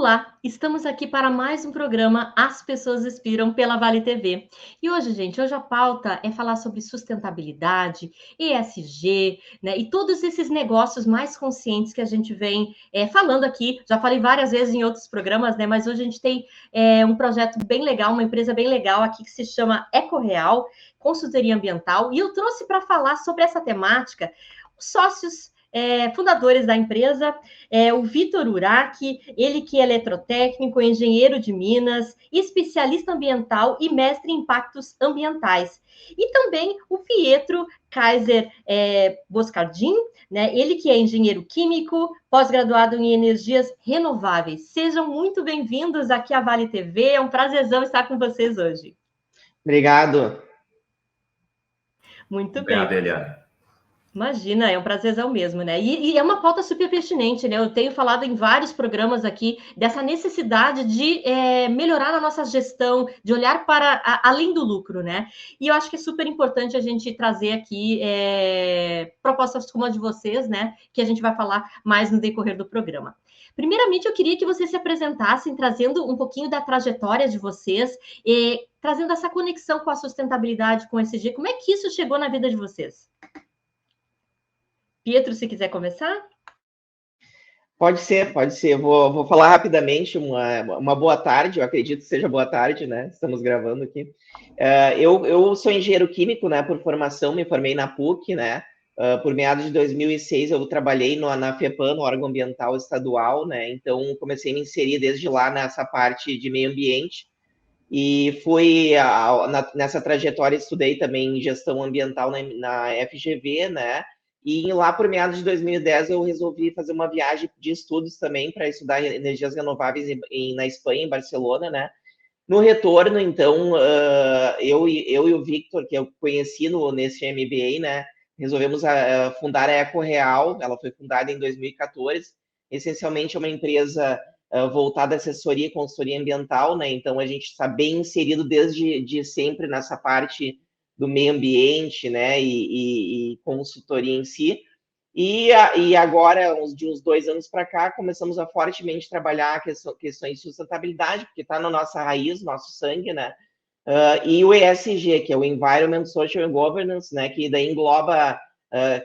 Olá, estamos aqui para mais um programa As Pessoas Inspiram pela Vale TV. E hoje a pauta é falar sobre sustentabilidade, ESG, né? E todos esses negócios mais conscientes que a gente vem falando aqui. Já falei várias vezes em outros programas, né? Mas hoje a gente tem um projeto bem legal, uma empresa bem legal aqui que se chama EcoReal, consultoria ambiental. E eu trouxe para falar sobre essa temática os sócios fundadores da empresa, o Vitor Urach, ele que é eletrotécnico, engenheiro de Minas, especialista ambiental e mestre em impactos ambientais. E também o Pietro Kaiser Boscardin, né? Ele que é engenheiro químico, pós-graduado em energias renováveis. Sejam muito bem-vindos aqui à Vale TV, é um prazerzão estar com vocês hoje. Obrigado. Muito Obrigado, bem. Eliane. Imagina, é um prazerzão mesmo, né? E é uma pauta super pertinente, né? Eu tenho falado em vários programas aqui dessa necessidade de melhorar a nossa gestão, de olhar para além do lucro, né? E eu acho que é super importante a gente trazer aqui propostas como a de vocês, né? Que a gente vai falar mais no decorrer do programa. Primeiramente, eu queria que vocês se apresentassem, trazendo um pouquinho da trajetória de vocês, trazendo essa conexão com a sustentabilidade, com o ESG. Como é que isso chegou na vida de vocês? Pietro, se quiser começar? Pode ser. Vou falar rapidamente. Uma boa tarde, eu acredito que seja boa tarde, né? Estamos gravando aqui. Eu sou engenheiro químico, né? Por formação, me formei na PUC, né? Por meados de 2006, eu trabalhei na FEPAM, no órgão ambiental estadual, né? Então, comecei a me inserir desde lá nessa parte de meio ambiente. E nessa trajetória, estudei também gestão ambiental na FGV, né? E lá por meados de 2010 eu resolvi fazer uma viagem de estudos também para estudar energias renováveis na Espanha, em Barcelona, né? No retorno, então, eu e o Victor, que eu conheci nesse MBA, né? Resolvemos fundar a EcoReal. Ela foi fundada em 2014. Essencialmente é uma empresa voltada à assessoria e consultoria ambiental, né? Então a gente está bem inserido desde sempre nessa parte do meio ambiente, né? E consultoria em si. E agora, de uns 2 anos para cá, começamos a fortemente trabalhar questões de sustentabilidade, porque está na nossa raiz, nosso sangue, né? E o ESG, que é o Environment, Social and Governance, né? Que daí engloba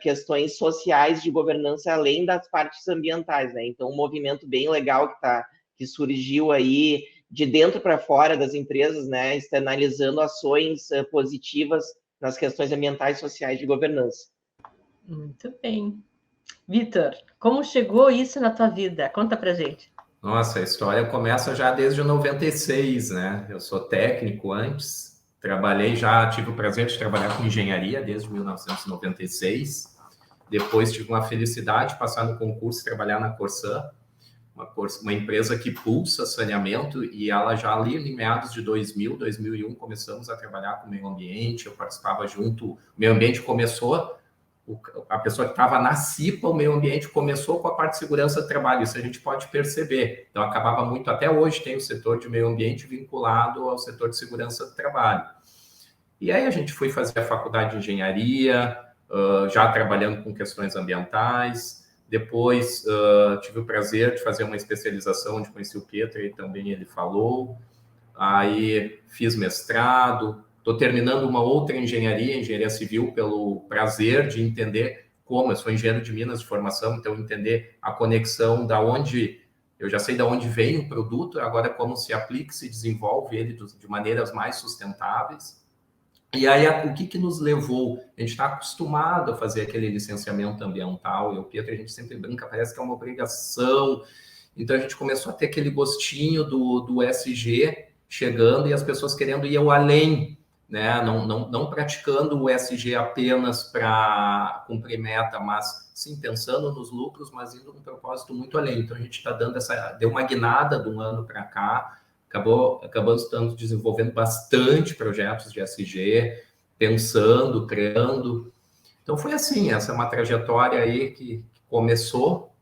questões sociais de governança além das partes ambientais, né? Então, um movimento bem legal que surgiu aí de dentro para fora das empresas, né? Externalizando ações positivas nas questões ambientais, sociais de governança. Muito bem. Vitor, como chegou isso na tua vida? Conta pra gente. Nossa, a história começa já desde 96, né? Eu sou técnico antes, tive o prazer de trabalhar com engenharia desde 1996. Depois tive uma felicidade de passar no concurso e trabalhar na Corsan, uma empresa que pulsa saneamento, e ela já ali em meados de 2001, começamos a trabalhar com o meio ambiente. Eu participava junto, o meio ambiente começou, a pessoa que estava na CIPA, o meio ambiente começou com a parte de segurança do trabalho, isso a gente pode perceber. Então, acabava muito, até hoje tem o setor de meio ambiente vinculado ao setor de segurança do trabalho. E aí a gente foi fazer a faculdade de engenharia, já trabalhando com questões ambientais. Depois tive o prazer de fazer uma especialização, onde conheci o Pietro, e também ele falou. Aí fiz mestrado, estou terminando uma outra engenharia civil, pelo prazer de entender eu sou engenheiro de Minas de formação, então entender a conexão eu já sei de onde vem o produto, agora como se aplica e se desenvolve ele de maneiras mais sustentáveis. E aí, o que nos levou? A gente está acostumado a fazer aquele licenciamento ambiental, e o Pietro, a gente sempre brinca, parece que é uma obrigação. Então, a gente começou a ter aquele gostinho do ESG chegando, e as pessoas querendo ir ao além, né? Não praticando o ESG apenas para cumprir meta, mas sim pensando nos lucros, mas indo com um propósito muito além. Então, a gente está deu uma guinada de um ano para cá, acabamos desenvolvendo bastante projetos de ESG, pensando, criando. Então foi assim, essa é uma trajetória aí que começou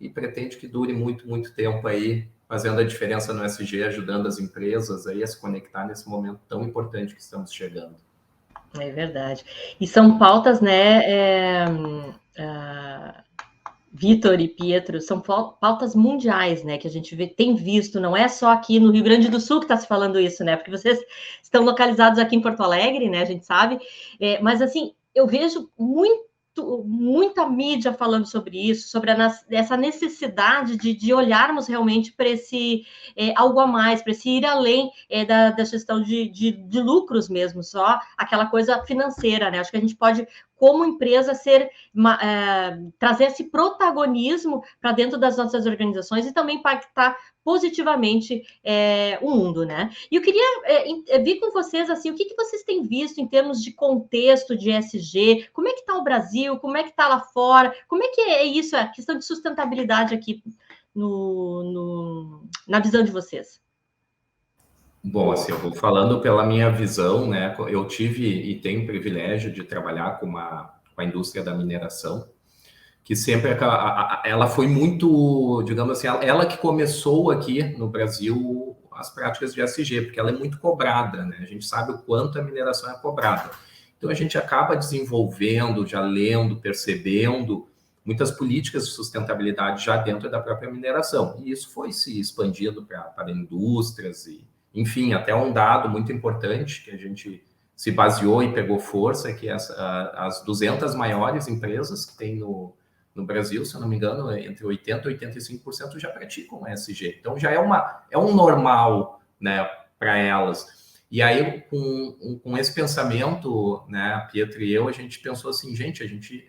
e pretende que dure muito, muito tempo aí, fazendo a diferença no ESG, ajudando as empresas aí a se conectar nesse momento tão importante que estamos chegando. É verdade. E são pautas, né, Vitor e Pietro, são pautas mundiais, né, que a gente tem visto, não é só aqui no Rio Grande do Sul que está se falando isso, né, porque vocês estão localizados aqui em Porto Alegre, né, a gente sabe, mas assim, eu vejo muita mídia falando sobre isso, sobre essa necessidade de olharmos realmente para esse algo a mais, para esse ir além da gestão de lucros mesmo, só aquela coisa financeira, né? Acho que a gente pode, como empresa, trazer esse protagonismo para dentro das nossas organizações e também impactar positivamente o mundo, né? E eu queria ver com vocês, assim, o que vocês têm visto em termos de contexto de ESG, como é que está o Brasil, como é que está lá fora, como é que é isso, a questão de sustentabilidade aqui na visão de vocês? Bom, assim, eu vou falando pela minha visão, né? Eu tive e tenho o privilégio de trabalhar com a indústria da mineração, que sempre ela foi muito, digamos assim, ela que começou aqui no Brasil as práticas de ESG, porque ela é muito cobrada, né? A gente sabe o quanto a mineração é cobrada. Então a gente acaba desenvolvendo, já lendo, percebendo muitas políticas de sustentabilidade já dentro da própria mineração. E isso foi se expandindo para indústrias e, enfim, até um dado muito importante que a gente se baseou e pegou força, que as 200 maiores empresas que tem no Brasil, se eu não me engano, entre 80% e 85% já praticam ESG. Então, já é um normal, né, para elas. E aí, com esse pensamento, né, Pietro e eu, a gente pensou assim,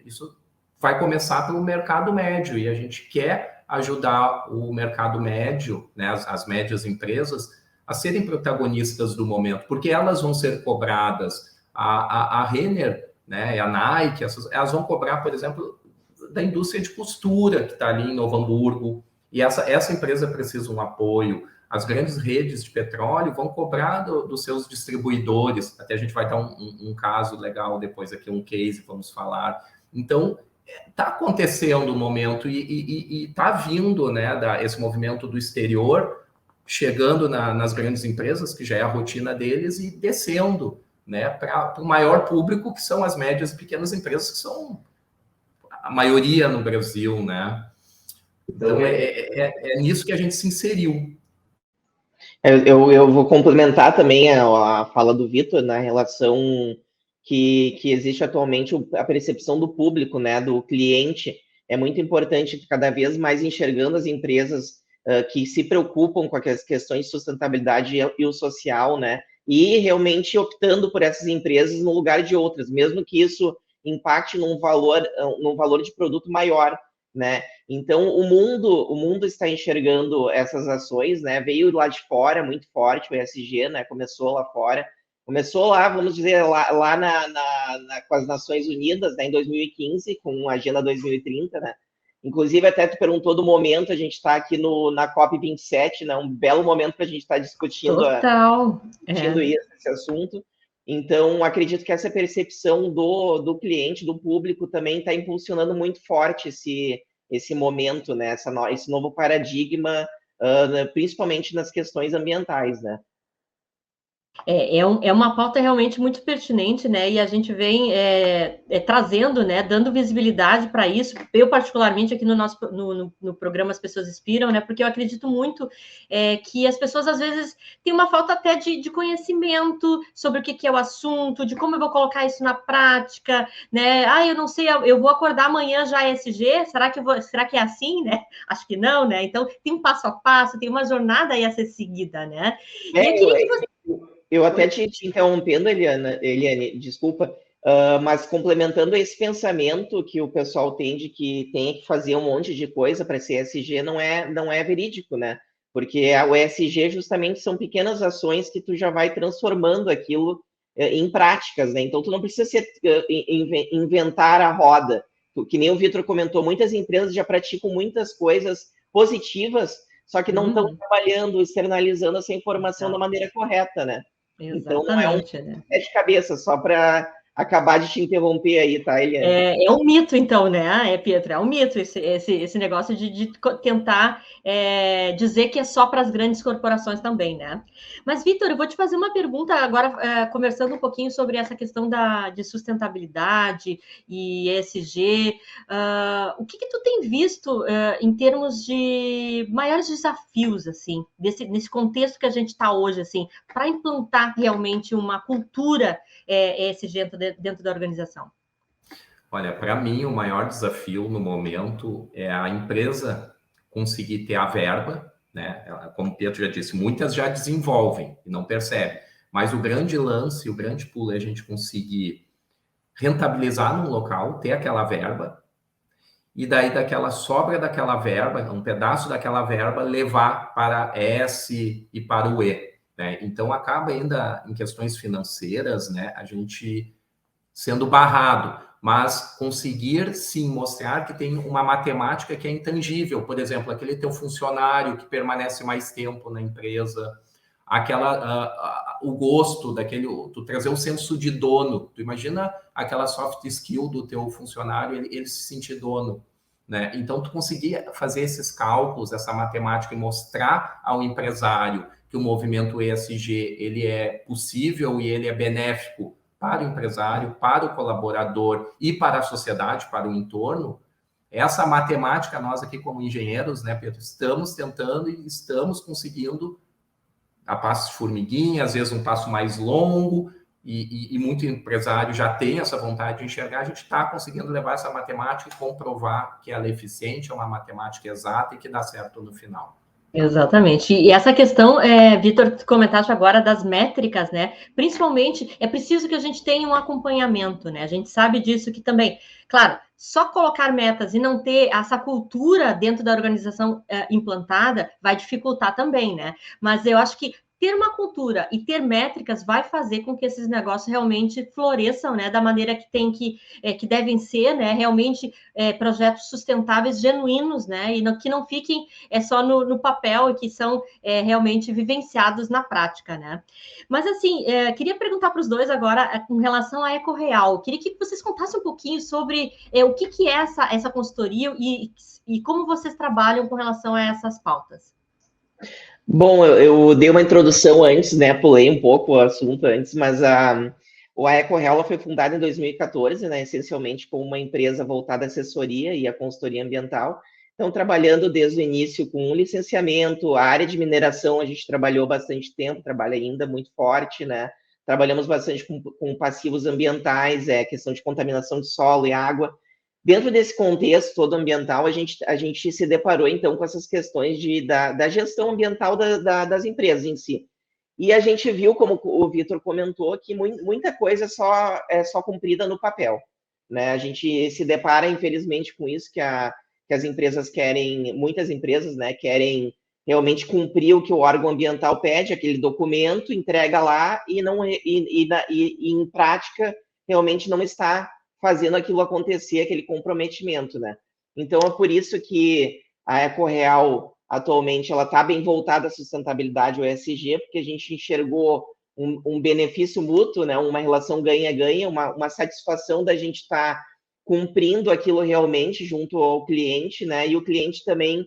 isso vai começar pelo mercado médio, e a gente quer ajudar o mercado médio, né, as médias empresas, a serem protagonistas do momento, porque elas vão ser cobradas. A Renner, né, e a Nike, elas vão cobrar, por exemplo, da indústria de costura que está ali em Novo Hamburgo, e essa empresa precisa de um apoio. As grandes redes de petróleo vão cobrar dos seus distribuidores, até a gente vai dar um caso legal depois aqui, um case, vamos falar. Então, está acontecendo um momento e está vindo, né, esse movimento do exterior, chegando nas grandes empresas, que já é a rotina deles, e descendo, né, para o maior público, que são as médias e pequenas empresas, que são a maioria no Brasil, né? Então, é nisso que a gente se inseriu. Eu vou complementar também a fala do Vitor na relação que existe atualmente a percepção do público, né, do cliente. É muito importante cada vez mais enxergando as empresas que se preocupam com as questões de sustentabilidade e o social, né, e realmente optando por essas empresas no lugar de outras, mesmo que isso impacte num valor de produto maior, né? Então, o mundo está enxergando essas ações, né? Veio lá de fora, muito forte, o ESG, né? Começou lá fora. Começou lá, vamos dizer, lá com as Nações Unidas, né? Em 2015, com a Agenda 2030, né? Inclusive, até tu perguntou do momento, a gente está aqui na COP27, né? Um belo momento para a gente estar discutindo esse assunto. Então, acredito que essa percepção do cliente, do público, também está impulsionando muito forte esse momento, né? Esse novo paradigma, principalmente nas questões ambientais, né? É uma pauta realmente muito pertinente, né? E a gente vem trazendo, né? Dando visibilidade para isso. Eu, particularmente, aqui no programa As Pessoas Inspiram, né? Porque eu acredito muito que as pessoas, às vezes, têm uma falta até de conhecimento sobre o que é o assunto, de como eu vou colocar isso na prática, né? Eu não sei, eu vou acordar amanhã já ESG? Será que é assim, né? Acho que não, né? Então, tem um passo a passo, tem uma jornada aí a ser seguida, né? E eu queria que você... Eu até te interrompendo, Eliane, desculpa, mas complementando esse pensamento que o pessoal tem de que tem que fazer um monte de coisa para ser ESG, não é verídico, né? Porque o ESG justamente são pequenas ações que tu já vai transformando aquilo em práticas, né? Então tu não precisa inventar a roda. Que nem o Vitor comentou, muitas empresas já praticam muitas coisas positivas, só que não estão trabalhando, externalizando essa informação da maneira correta, né? Exatamente, então, não é de cabeça, só para acabar de te interromper aí, tá, Eliane? É um mito, então, né, Pietro? É um mito esse negócio de tentar dizer que é só para as grandes corporações também, né? Mas, Vitor, eu vou te fazer uma pergunta agora, conversando um pouquinho sobre essa questão de sustentabilidade e ESG. O que tu tem visto em termos de maiores desafios, assim, nesse contexto que a gente está hoje, assim, para implantar realmente uma cultura ESG dentro da organização? Olha, para mim, o maior desafio no momento é a empresa conseguir ter a verba, né? Como o Pedro já disse, muitas já desenvolvem e não percebem, mas o grande lance, o grande pulo é a gente conseguir rentabilizar num local, ter aquela verba, e daí daquela sobra daquela verba, um pedaço daquela verba, levar para S e para o E, né? Então, acaba ainda em questões financeiras, né? A gente sendo barrado, mas conseguir sim mostrar que tem uma matemática que é intangível. Por exemplo, aquele teu funcionário que permanece mais tempo na empresa, o gosto daquele, tu trazer o senso de dono. Tu imagina aquela soft skill do teu funcionário, ele se sentir dono, né? Então, tu conseguir fazer esses cálculos, essa matemática e mostrar ao empresário que o movimento ESG ele é possível e ele é benéfico para o empresário, para o colaborador e para a sociedade, para o entorno. Essa matemática, nós aqui como engenheiros, né, Pedro, estamos tentando e estamos conseguindo a passos de formiguinha, às vezes um passo mais longo, e muito empresário já tem essa vontade de enxergar, a gente está conseguindo levar essa matemática e comprovar que ela é eficiente, é uma matemática exata e que dá certo no final. Exatamente. E essa questão, Vitor, comentaste agora das métricas, né? Principalmente, é preciso que a gente tenha um acompanhamento, né? A gente sabe disso que também, claro, só colocar metas e não ter essa cultura dentro da organização implantada vai dificultar também, né? Mas eu acho que ter uma cultura e ter métricas vai fazer com que esses negócios realmente floresçam, né? Da maneira que devem ser, né? Realmente projetos sustentáveis, genuínos, né? E que não fiquem só no papel e que são realmente vivenciados na prática, né? Mas, assim, queria perguntar para os dois agora com relação à EcoReal. Queria que vocês contassem um pouquinho sobre o que é essa consultoria e como vocês trabalham com relação a essas pautas. Bom, eu dei uma introdução antes, né? Pulei um pouco o assunto antes, mas a EcoReal foi fundada em 2014, né? Essencialmente como uma empresa voltada à assessoria e à consultoria ambiental. Então, trabalhando desde o início com licenciamento, a área de mineração a gente trabalhou bastante tempo, trabalha ainda muito forte, né? Trabalhamos bastante com passivos ambientais, questão de contaminação de solo e água. Dentro desse contexto todo ambiental, a gente se deparou, então, com essas questões da gestão ambiental das empresas em si. E a gente viu, como o Vitor comentou, que muita coisa é só cumprida no papel, né? A gente se depara, infelizmente, com isso, que as empresas querem, muitas empresas, né, querem realmente cumprir o que o órgão ambiental pede, aquele documento, entrega lá e em prática realmente não está fazendo aquilo acontecer, aquele comprometimento, né? Então, é por isso que a EcoReal, atualmente, ela está bem voltada à sustentabilidade, ao ESG, porque a gente enxergou um benefício mútuo, né? Uma relação ganha-ganha, uma satisfação da gente estar cumprindo aquilo realmente junto ao cliente, né? E o cliente também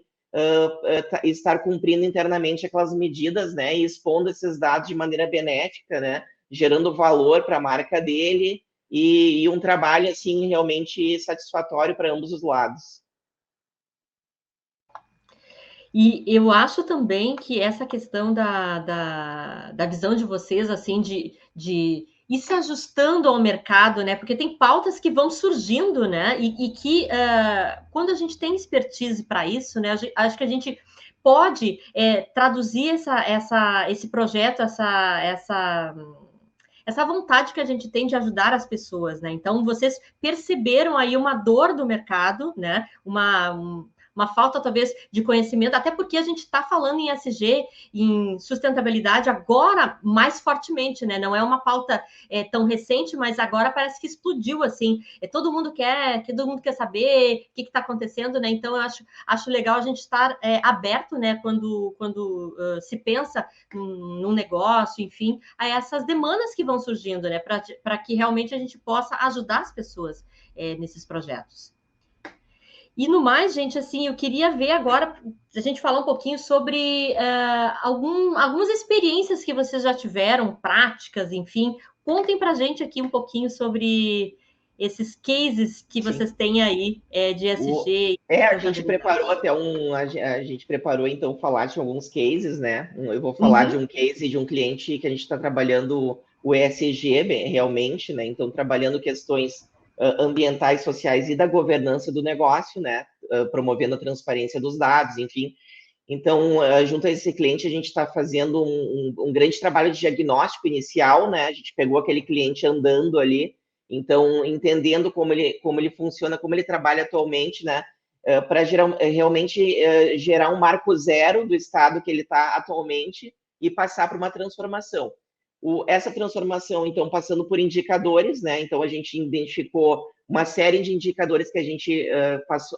estar cumprindo internamente aquelas medidas, né? E expondo esses dados de maneira benéfica, né? Gerando valor para a marca dele, e um trabalho, assim, realmente satisfatório para ambos os lados. E eu acho também que essa questão da visão de vocês, assim, de ir se ajustando ao mercado, né? Porque tem pautas que vão surgindo, né? E que, quando a gente tem expertise para isso, né? Acho que a gente pode traduzir esse projeto, essa vontade que a gente tem de ajudar as pessoas, né? Então, vocês perceberam aí uma dor do mercado, né? uma falta, talvez, de conhecimento, até porque a gente está falando em ESG, em sustentabilidade agora mais fortemente, né? Não é uma pauta tão recente, mas agora parece que explodiu, assim. Todo mundo quer saber o que está acontecendo, né? Então, eu acho legal a gente estar aberto, né? Quando se pensa num negócio, enfim, a essas demandas que vão surgindo, né? Para que realmente a gente possa ajudar as pessoas nesses projetos. E no mais, gente, assim, eu queria ver agora a gente falar um pouquinho sobre algumas experiências que vocês já tiveram, práticas, enfim. Contem para a gente aqui um pouquinho sobre esses cases que vocês têm aí de ESG. A gente preparou a gente preparou então falar de alguns cases, né? Eu vou falar de um case de um cliente que a gente está trabalhando o ESG realmente, né? Então trabalhando questões ambientais, sociais e da governança do negócio, né? Promovendo a transparência dos dados, enfim. Então, junto a esse cliente, a gente está fazendo um grande trabalho de diagnóstico inicial, né? A gente pegou aquele cliente andando ali, então, entendendo como ele funciona, como ele trabalha atualmente, né? Para realmente gerar um marco zero do estado que ele está atualmente e passar para uma transformação. Essa transformação, então, passando por indicadores, né? Então, a gente identificou uma série de indicadores que a gente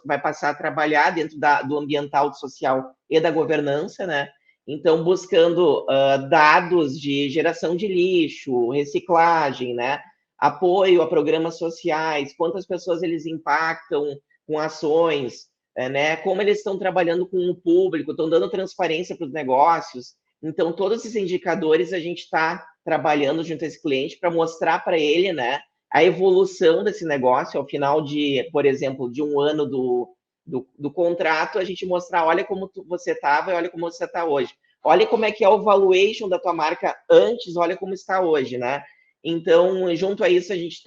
vai passar a trabalhar dentro do ambiental, do social e da governança, né? Então, buscando dados de geração de lixo, reciclagem, né? Apoio a programas sociais, quantas pessoas eles impactam com ações, né? Como eles estão trabalhando com o público, estão dando transparência para os negócios. Então, todos esses indicadores a gente está trabalhando junto a esse cliente para mostrar para ele, né, a evolução desse negócio ao final de, por exemplo, de um ano do contrato, a gente mostrar, olha como você estava e olha como você está hoje. Olha como é que é o valuation da tua marca antes, olha como está hoje, né? Então, junto a isso, a gente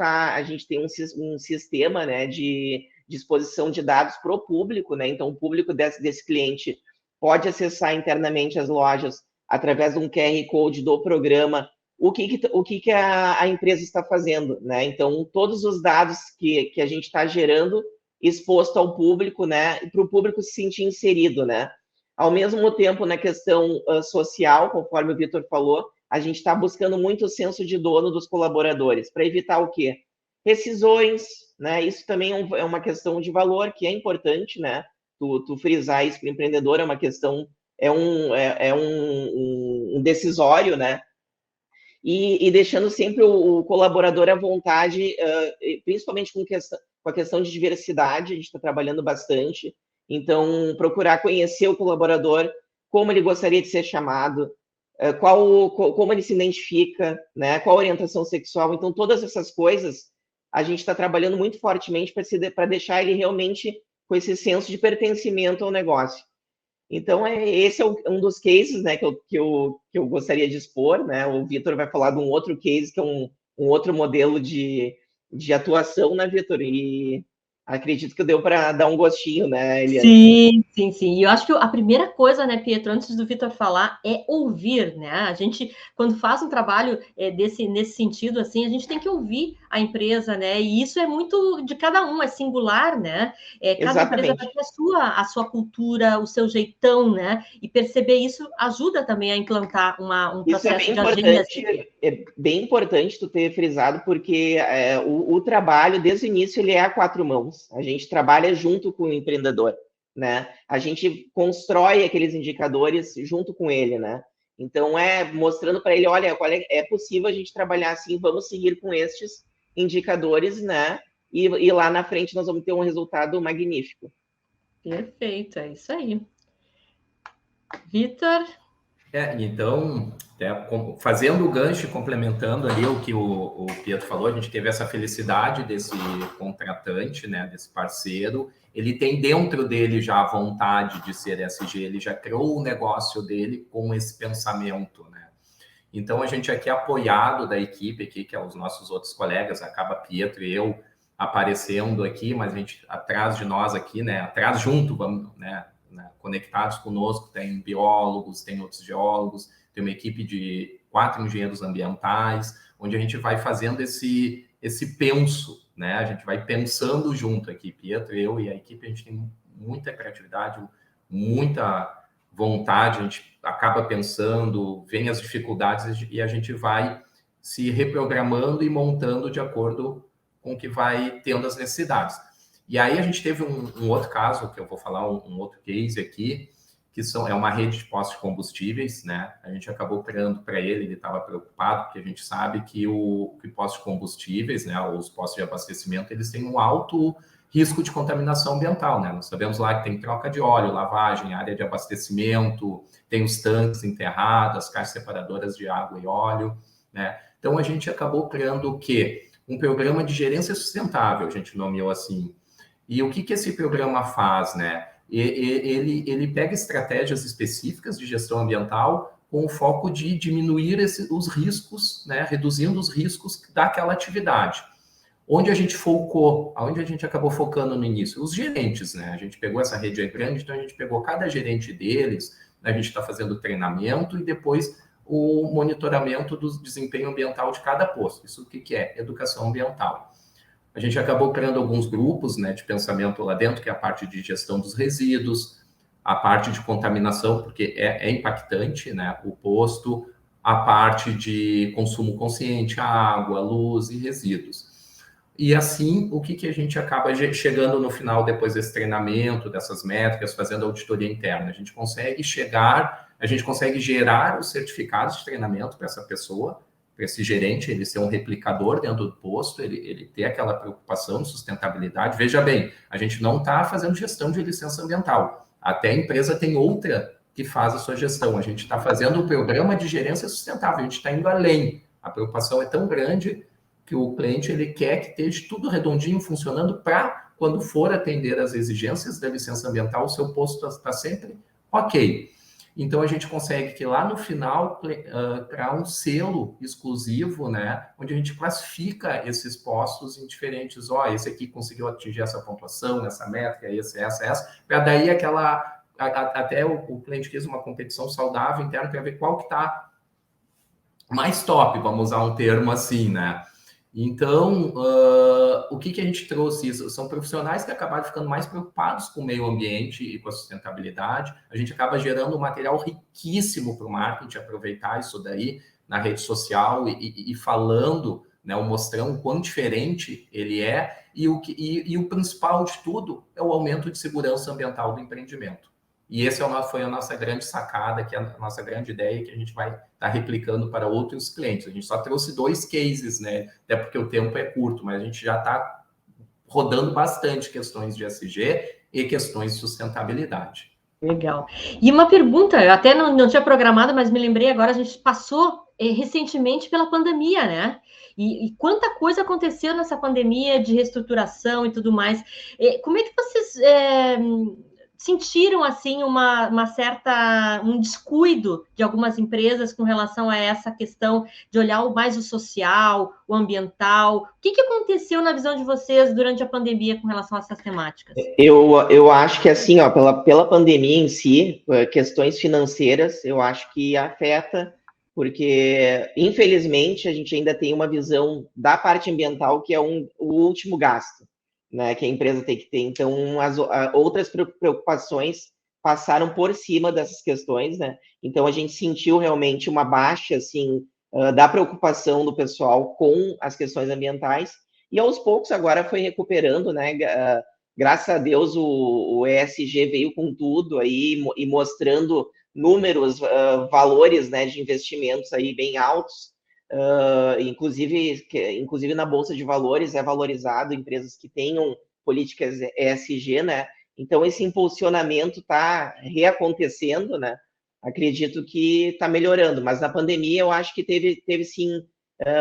tem um sistema, né, de disposição de dados para o público, né? Então, o público desse cliente pode acessar internamente as lojas através de um QR Code do programa, o que a empresa está fazendo, né? Então, todos os dados que a gente está gerando exposto ao público, né? Para o público se sentir inserido, né? Ao mesmo tempo, na questão social, conforme o Vitor falou, a gente está buscando muito o senso de dono dos colaboradores, para evitar o quê? Rescisões, né? Isso também é uma questão de valor, que é importante, né? Tu frisar isso para o empreendedor é uma questão, é um decisório, né? E deixando sempre o colaborador à vontade, principalmente com a questão de diversidade, a gente está trabalhando bastante. Então, procurar conhecer o colaborador, como ele gostaria de ser chamado, como ele se identifica, né? Qual a orientação sexual. Então, todas essas coisas a gente está trabalhando muito fortemente para deixar ele realmente com esse senso de pertencimento ao negócio. Então, esse é um dos cases, né, que eu gostaria de expor, né? O Vitor vai falar de um outro case, que é um outro modelo de atuação, né, Vitor? E acredito que deu para dar um gostinho, né, Eliane? Sim. E eu acho que a primeira coisa, né, Pietro, antes do Vitor falar, é ouvir, né? A gente, quando faz um trabalho nesse sentido, assim, a gente tem que ouvir a empresa, né? E isso é muito de cada um, é singular, né? Cada empresa vai ter a sua cultura, o seu jeitão, né? E perceber isso ajuda também a implantar um processo de agenda. É bem importante tu ter frisado, porque o trabalho, desde o início, ele é a quatro mãos. A gente trabalha junto com o empreendedor, né? A gente constrói aqueles indicadores junto com ele, né? Então, mostrando para ele, olha, é possível a gente trabalhar assim, vamos seguir com estes indicadores, né? E lá na frente nós vamos ter um resultado magnífico. Perfeito, é isso aí. Vitor? Então, fazendo o gancho e complementando ali o que o Pietro falou, a gente teve essa felicidade desse contratante, né, desse parceiro. Ele tem dentro dele já a vontade de ser ESG, ele já criou o negócio dele com esse pensamento, né? Então, a gente aqui apoiado da equipe aqui, que é os nossos outros colegas, acaba Pietro e eu aparecendo aqui, mas a gente atrás de nós aqui, né, atrás junto, vamos, né, conectados conosco, tem biólogos, tem outros geólogos, tem uma equipe de 4 engenheiros ambientais, onde a gente vai fazendo esse penso, né? A gente vai pensando junto aqui, Pietro, eu e a equipe, a gente tem muita criatividade, muita vontade, a gente acaba pensando, vem as dificuldades e a gente vai se reprogramando e montando de acordo com o que vai tendo as necessidades. E aí a gente teve um outro caso, que eu vou falar, um outro case aqui, que é uma rede de postos de combustíveis, né? A gente acabou criando para ele estava preocupado, porque a gente sabe que que postos de combustíveis, né, os postos de abastecimento, eles têm um alto risco de contaminação ambiental, né? Nós sabemos lá que tem troca de óleo, lavagem, área de abastecimento, tem os tanques enterrados, as caixas separadoras de água e óleo, né? Então a gente acabou criando o quê? Um programa de gerência sustentável, a gente nomeou assim. E o que esse programa faz, né? Ele pega estratégias específicas de gestão ambiental com o foco de diminuir os riscos, né? Reduzindo os riscos daquela atividade. Onde a gente focou, aonde a gente acabou focando no início? Os gerentes, né? A gente pegou essa rede grande, então a gente pegou cada gerente deles, né? A gente está fazendo treinamento e depois o monitoramento do desempenho ambiental de cada posto. Isso o que é? Educação ambiental. A gente acabou criando alguns grupos, né, de pensamento lá dentro, que é a parte de gestão dos resíduos, a parte de contaminação, porque é impactante, né, o posto, a parte de consumo consciente, água, luz e resíduos. E assim, o que a gente acaba chegando no final, depois desse treinamento, dessas métricas, fazendo auditoria interna? A gente consegue gerar os certificados de treinamento para essa pessoa, para esse gerente, ele ser um replicador dentro do posto, ele ter aquela preocupação de sustentabilidade. Veja bem, a gente não está fazendo gestão de licença ambiental. Até a empresa tem outra que faz a sua gestão. A gente está fazendo um programa de gerência sustentável, a gente está indo além. A preocupação é tão grande que o cliente ele quer que esteja tudo redondinho, funcionando para, quando for atender as exigências da licença ambiental, o seu posto está sempre ok. Então, a gente consegue que lá no final, criar um selo exclusivo, né, onde a gente classifica esses postos em diferentes, esse aqui conseguiu atingir essa pontuação, essa métrica, essa, para daí até o cliente quis uma competição saudável interna para ver qual que está mais top, vamos usar um termo assim, né? Então, o que a gente trouxe? Isso são profissionais que acabaram ficando mais preocupados com o meio ambiente e com a sustentabilidade. A gente acaba gerando um material riquíssimo para o marketing aproveitar isso daí na rede social e falando, né, mostrando o quão diferente ele é e o principal de tudo é o aumento de segurança ambiental do empreendimento. E esse foi a nossa grande sacada, que é a nossa grande ideia, que a gente vai estar replicando para outros clientes. A gente só trouxe 2 cases, né? Até porque o tempo é curto, mas a gente já está rodando bastante questões de ESG e questões de sustentabilidade. Legal. E uma pergunta, eu até não tinha programado, mas me lembrei agora, a gente passou recentemente pela pandemia, né? E quanta coisa aconteceu nessa pandemia de reestruturação e tudo mais. Como é que vocês sentiram assim um descuido de algumas empresas com relação a essa questão de olhar mais o social, o ambiental? O que aconteceu na visão de vocês durante a pandemia com relação a essas temáticas? Eu acho que assim, pela pandemia em si, questões financeiras, eu acho que afeta, porque infelizmente a gente ainda tem uma visão da parte ambiental que é o último gasto, né, que a empresa tem que ter. Então, as outras preocupações passaram por cima dessas questões, né? Então, a gente sentiu realmente uma baixa, assim, da preocupação do pessoal com as questões ambientais, e aos poucos agora foi recuperando, né? Graças a Deus o ESG veio com tudo aí e mostrando números, valores, né, de investimentos aí bem altos. Inclusive na Bolsa de Valores é valorizado empresas que tenham políticas ESG, né? Então, esse impulsionamento está reacontecendo, né? Acredito que está melhorando, mas na pandemia eu acho que teve sim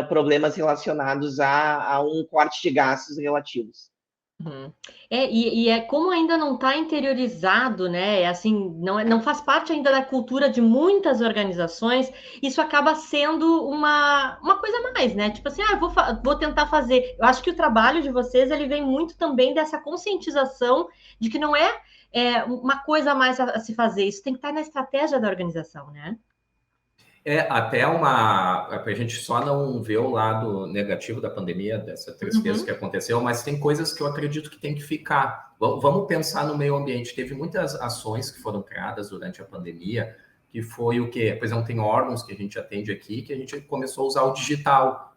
problemas relacionados a um corte de gastos relativos. Uhum. Como ainda não está interiorizado, né? Assim, não faz parte ainda da cultura de muitas organizações, isso acaba sendo uma coisa a mais, né? Tipo assim, vou tentar fazer. Eu acho que o trabalho de vocês ele vem muito também dessa conscientização de que não é uma coisa a mais a se fazer, isso tem que estar na estratégia da organização, né? Até para a gente só não ver o lado negativo da pandemia, dessa tristeza que aconteceu, mas tem coisas que eu acredito que tem que ficar. Vamos pensar no meio ambiente. Teve muitas ações que foram criadas durante a pandemia, que foi o quê? Por exemplo, tem órgãos que a gente atende aqui, que a gente começou a usar o digital.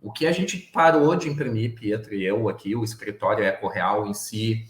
O que a gente parou de imprimir, Pietro e eu aqui, o escritório EcoReal em si.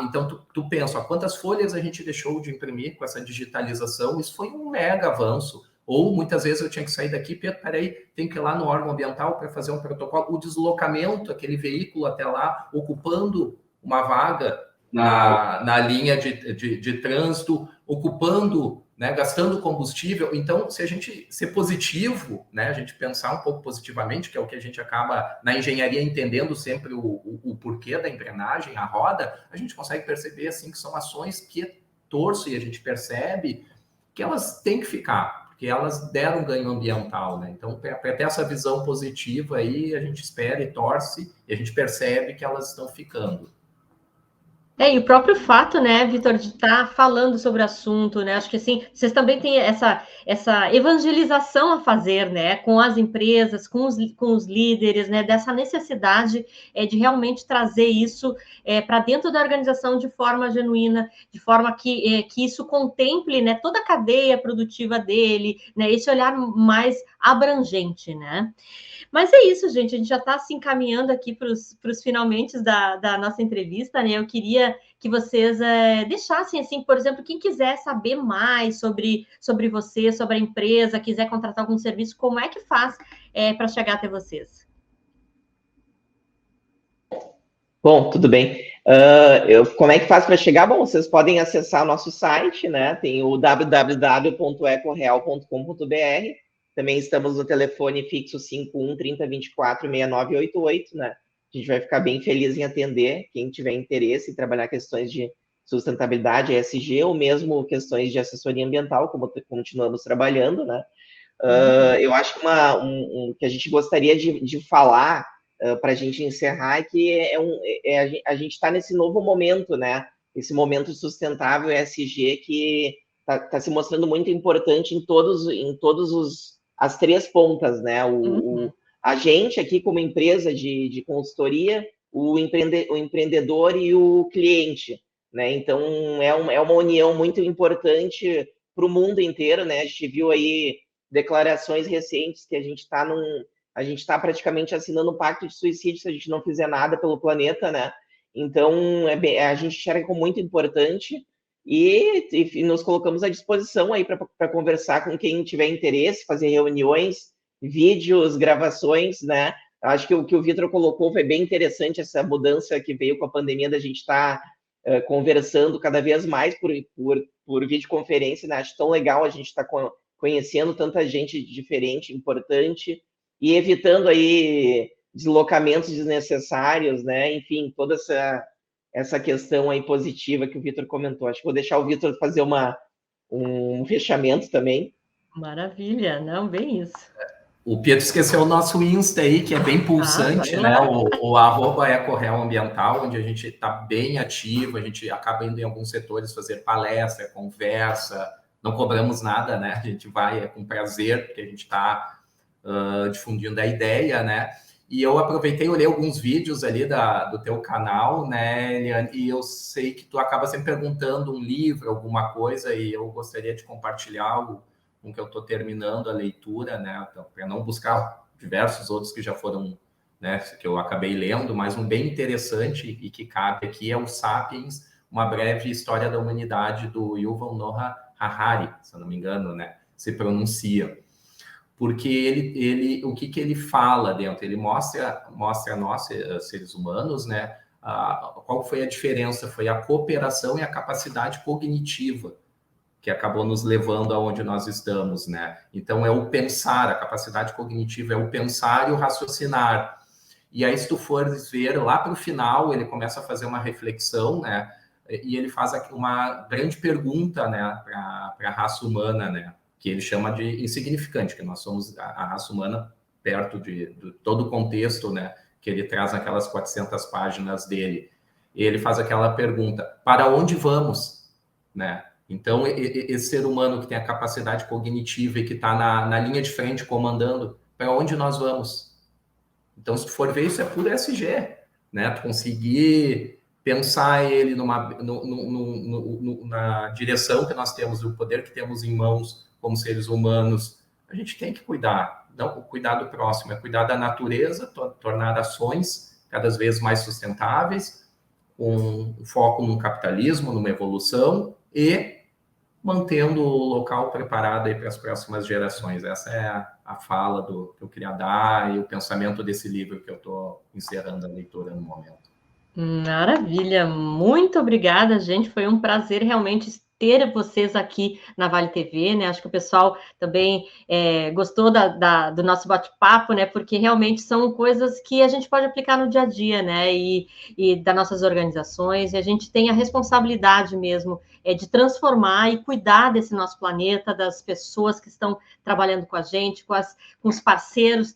Então, tu pensa, quantas folhas a gente deixou de imprimir com essa digitalização? Isso foi um mega avanço. Ou muitas vezes eu tinha que sair daqui, peraí, tem que ir lá no órgão ambiental para fazer um protocolo. O deslocamento, aquele veículo até lá, ocupando uma vaga na linha de trânsito, ocupando, né, gastando combustível. Então, se a gente ser positivo, né, a gente pensar um pouco positivamente, que é o que a gente acaba na engenharia entendendo sempre o porquê da engrenagem, a roda, a gente consegue perceber assim que são ações que torço e a gente percebe que elas têm que ficar, porque elas deram ganho ambiental, né? Então, para ter essa visão positiva aí, a gente espera e torce, e a gente percebe que elas estão ficando. E o próprio fato, né, Vitor, de estar falando sobre o assunto, né? Acho que assim, vocês também têm essa evangelização a fazer, né, com as empresas, com os líderes, né, dessa necessidade de realmente trazer isso para dentro da organização de forma genuína, de forma que isso contemple, né, toda a cadeia produtiva dele, né, esse olhar mais abrangente, né? Mas é isso, gente. A gente já está se encaminhando aqui para os finalmente da nossa entrevista, né? Eu queria que vocês deixassem, assim, por exemplo, quem quiser saber mais sobre você, sobre a empresa, quiser contratar algum serviço, como é que faz para chegar até vocês? Bom, tudo bem. Como é que faz para chegar? Bom, vocês podem acessar o nosso site, né? Tem o www.ecoreal.com.br. Também estamos no telefone fixo 51 30 24 6988, né? A gente vai ficar bem feliz em atender quem tiver interesse em trabalhar questões de sustentabilidade, ESG, ou mesmo questões de assessoria ambiental, como continuamos trabalhando, né? Eu acho que que a gente gostaria de falar para a gente encerrar é que a gente está nesse novo momento, né? Esse momento sustentável ESG que está se mostrando muito importante em todos as três pontas, né? A gente aqui como empresa de consultoria, o empreendedor e o cliente, né? Então é uma união muito importante para o mundo inteiro, né? A gente viu aí declarações recentes que a gente está praticamente assinando um pacto de suicídio se a gente não fizer nada pelo planeta, né? Então a gente enxerga como muito importante e nos colocamos à disposição aí para conversar com quem tiver interesse, fazer reuniões, vídeos, gravações, né? Acho que o que o Vitor colocou foi bem interessante, essa mudança que veio com a pandemia da gente estar conversando cada vez mais por videoconferência, né? Acho tão legal a gente estar conhecendo tanta gente diferente, importante, e evitando aí deslocamentos desnecessários, né? Enfim, toda essa questão aí positiva que o Vitor comentou. Acho que vou deixar o Vitor fazer um fechamento também. Maravilha, não, bem isso. O Pietro esqueceu o nosso Insta aí, que é bem pulsante, né? O @EcoReal Ambiental, onde a gente está bem ativo, a gente acaba indo em alguns setores fazer palestra, conversa, não cobramos nada, né? A gente vai com prazer, porque a gente está difundindo a ideia, né? E eu aproveitei e olhei alguns vídeos ali do teu canal, né, Eliane? E eu sei que tu acaba sempre perguntando um livro, alguma coisa, e eu gostaria de compartilhar algo com que eu estou terminando a leitura, né? Então, para não buscar diversos outros que já foram, né, que eu acabei lendo, mas um bem interessante e que cabe aqui é o Sapiens, uma breve história da humanidade, do Yuval Noah Harari, se eu não me engano, né? Se pronuncia. Porque o que ele fala dentro? Ele mostra a nós, seres humanos, né? Qual foi a diferença? Foi a cooperação e a capacidade cognitiva que acabou nos levando aonde nós estamos, né? Então, é o pensar, a capacidade cognitiva é o pensar e o raciocinar. E aí, se tu fores ver, lá para o final, ele começa a fazer uma reflexão, né? E ele faz uma grande pergunta, né, para a raça humana, né? Que ele chama de insignificante, que nós somos a raça humana perto de todo o contexto, né, que ele traz naquelas 400 páginas dele. E ele faz aquela pergunta: para onde vamos, né? Então, esse ser humano que tem a capacidade cognitiva e que está na linha de frente comandando, para onde nós vamos? Então, se tu for ver, isso é puro SG, né? Tu conseguir pensar ele na direção que nós temos, o poder que temos em mãos como seres humanos, a gente tem que cuidar. Não, cuidar do próximo, é cuidar da natureza, tornar ações cada vez mais sustentáveis, com foco no capitalismo, numa evolução e mantendo o local preparado aí para as próximas gerações. Essa é a fala que eu queria dar e o pensamento desse livro que eu estou encerrando a leitura no momento. Maravilha, muito obrigada, gente. Foi um prazer realmente ter vocês aqui na Vale TV, né? Acho que o pessoal também gostou do nosso bate-papo, né? Porque realmente são coisas que a gente pode aplicar no dia a dia, né? E das nossas organizações, e a gente tem a responsabilidade mesmo de transformar e cuidar desse nosso planeta, das pessoas que estão trabalhando com a gente, com os parceiros,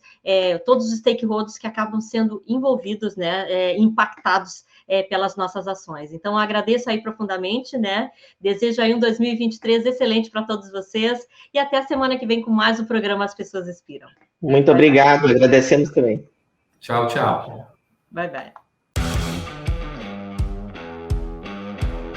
todos os stakeholders que acabam sendo envolvidos, né? Impactados pelas nossas ações. Então, agradeço aí profundamente, né? Desejo aí um 2023 excelente para todos vocês e até a semana que vem com mais um programa As Pessoas Inspiram. Muito obrigado, agradecemos também. Tchau, tchau. Bye, bye.